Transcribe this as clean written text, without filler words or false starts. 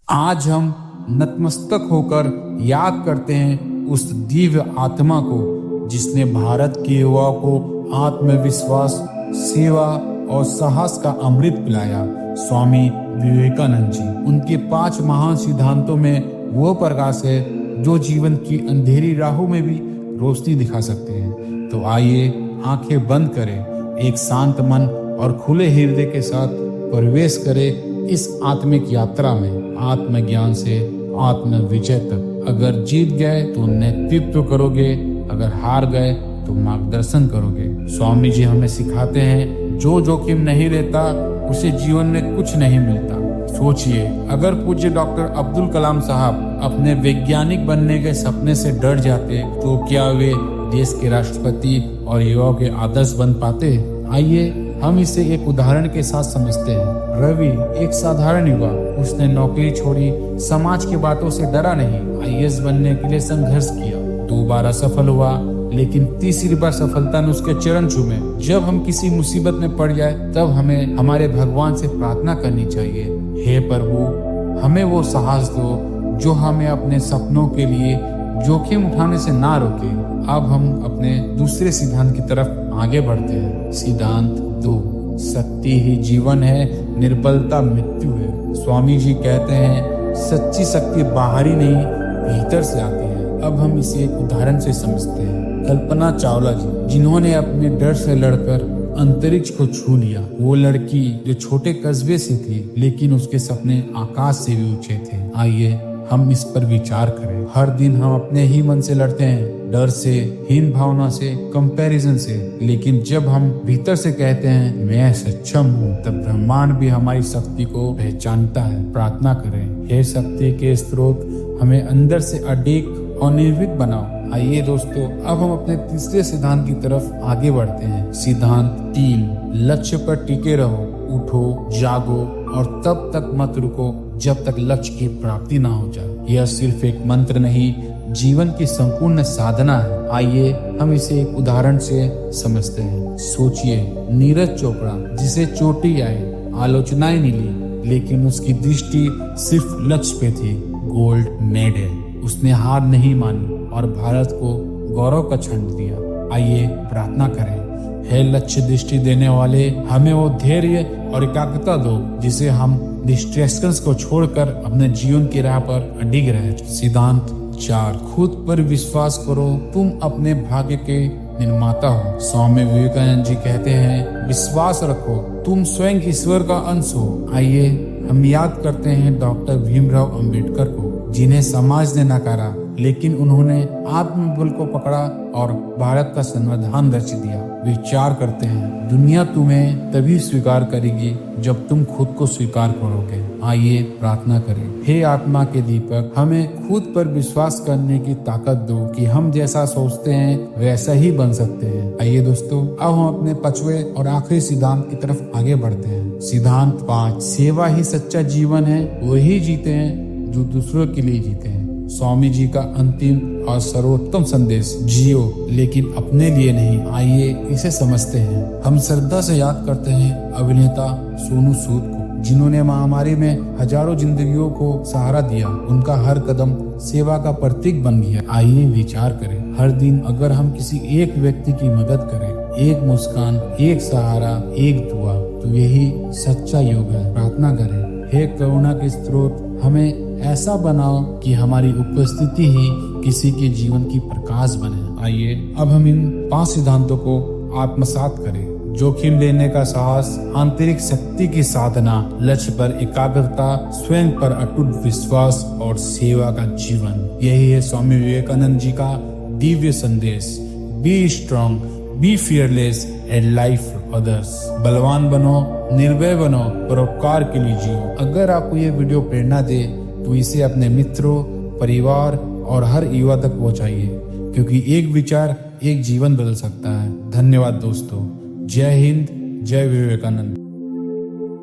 आज हम नतमस्तक होकर याद करते हैं उस दिव्य आत्मा को जिसने भारत के युवाओं को आत्मविश्वास, सेवा और साहस का अमृत पिलाया। स्वामी विवेकानंद जी। उनके 5 महान सिद्धांतों में वो प्रकाश है जो जीवन की अंधेरी राहों में भी रोशनी दिखा सकते हैं। तो आइए आंखें बंद करें, एक शांत मन और खुले हृदय के साथ प्रवेश करें इस आत्मिक यात्रा में, आत्मज्ञान से आत्म विजय तक। अगर जीत गए तो नेतृत्व करोगे, अगर हार गए तो मार्गदर्शन करोगे। स्वामी जी हमें सिखाते हैं, जो जोखिम नहीं लेता उसे जीवन में कुछ नहीं मिलता। सोचिए, अगर पूज्य डॉक्टर अब्दुल कलाम साहब अपने वैज्ञानिक बनने के सपने से डर जाते तो क्या वे देश के राष्ट्रपति और युवाओं के आदर्श बन पाते? आइए हम इसे एक उदाहरण के साथ समझते हैं। रवि एक साधारण युवा, उसने नौकरी छोड़ी, समाज की बातों से डरा नहीं, आईएएस बनने के लिए संघर्ष किया। 2 बार असफल हुआ, लेकिन तीसरी बार सफलता ने उसके चरण चूमे। जब हम किसी मुसीबत में पड़ जाए तब हमें हमारे भगवान से प्रार्थना करनी चाहिए, हे प्रभु हमें वो साहस दो जो हमें अपने सपनों के लिए जोखिम उठाने से ना रोके। अब हम अपने दूसरे सिद्धांत की तरफ आगे बढ़ते हैं। सिद्धांत 2, शक्ति ही जीवन है, निर्बलता मृत्यु है। स्वामी जी कहते हैं, सच्ची शक्ति बाहरी नहीं भीतर से आती है। अब हम इसे एक उदाहरण से समझते हैं। कल्पना चावला जी, जिन्होंने अपने डर से लड़कर अंतरिक्ष को छू लिया। वो लड़की जो छोटे कस्बे से थी, लेकिन उसके सपने आकाश से भी ऊंचे थे। आइए हम इस पर विचार करें। हर दिन हम अपने ही मन से लड़ते हैं, डर से, हीन भावना से, कंपैरिजन से। लेकिन जब हम भीतर से कहते हैं मैं सक्षम हूँ, तब ब्रह्मांड भी हमारी शक्ति को पहचानता है। प्रार्थना करें, हे शक्ति के स्रोत, हमें अंदर से अडिग और निर्भीक बनाओ। आइए दोस्तों, अब हम अपने तीसरे सिद्धांत की तरफ आगे बढ़ते हैं। सिद्धांत 3, लक्ष्य पर टिके रहो, उठो, जागो और तब तक मत रुको जब तक लक्ष्य की प्राप्ति ना हो जाए। यह सिर्फ एक मंत्र नहीं, जीवन की संपूर्ण साधना है। आइए हम इसे एक उदाहरण से समझते हैं। सोचिए, नीरज चोपड़ा, जिसे चोटी आई, आलोचनाएं मिली, लेकिन उसकी दृष्टि सिर्फ लक्ष्य पे थी, गोल्ड मेडल। उसने हार नहीं मानी और भारत को गौरव का क्षण दिया। आइए प्रार्थना करें, हे लक्ष्य दृष्टि देने वाले, हमें वो धैर्य और एकाग्रता दो जिसे हम डिस्ट्रैक्शंस को छोड़कर अपने जीवन की राह पर अडिग रहे। सिद्धांत 4, खुद पर विश्वास करो, तुम अपने भाग्य के निर्माता हो। स्वामी विवेकानंद जी कहते हैं, विश्वास रखो, तुम स्वयं ईश्वर का अंश हो। आइए हम याद करते हैं डॉक्टर भीमराव अंबेडकर को, जिन्हें समाज ने नकारा, लेकिन उन्होंने आत्मबल को पकड़ा और भारत का संविधान रच दिया। विचार करते हैं, दुनिया तुम्हें तभी स्वीकार करेगी जब तुम खुद को स्वीकार करोगे। आइए प्रार्थना करें, हे आत्मा के दीपक, हमें खुद पर विश्वास करने की ताकत दो कि हम जैसा सोचते हैं वैसा ही बन सकते हैं। आइए दोस्तों, अब हम अपने 5वें और आखिरी सिद्धांत की तरफ आगे बढ़ते हैं। सिद्धांत 5, सेवा ही सच्चा जीवन है, वही जीते हैं जो दूसरों के लिए जीते हैं। स्वामी जी का अंतिम और सर्वोत्तम संदेश, जियो लेकिन अपने लिए नहीं। आइए इसे समझते हैं। हम श्रद्धा से याद करते हैं अभिनेता सोनू सूद को, जिन्होंने महामारी में हजारों जिंदगियों को सहारा दिया। उनका हर कदम सेवा का प्रतीक बन गया। आइए विचार करें, हर दिन अगर हम किसी एक व्यक्ति की मदद करें, एक मुस्कान, एक सहारा, एक दुआ, तो यही सच्चा योग है। प्रार्थना करें, हे करुणा के स्रोत, हमें ऐसा बनाओ कि हमारी उपस्थिति ही किसी के जीवन की प्रकाश बने। आइए अब हम इन 5 सिद्धांतों को आत्मसात करें। जोखिम लेने का साहस, आंतरिक शक्ति की साधना, लक्ष्य पर एकाग्रता, स्वयं पर अटूट विश्वास और सेवा का जीवन। यही है स्वामी विवेकानंद जी का दिव्य संदेश। Be strong, be fearless and life others. बलवान बनो, निर्भय बनो, परोपकार के लिए जियो। अगर आपको ये वीडियो प्रेरणा दे तो इसे अपने मित्रों, परिवार और हर युवा तक पहुंचाइए, क्योंकि एक विचार एक जीवन बदल सकता है। धन्यवाद दोस्तों। जय हिंद, जय विवेकानंद।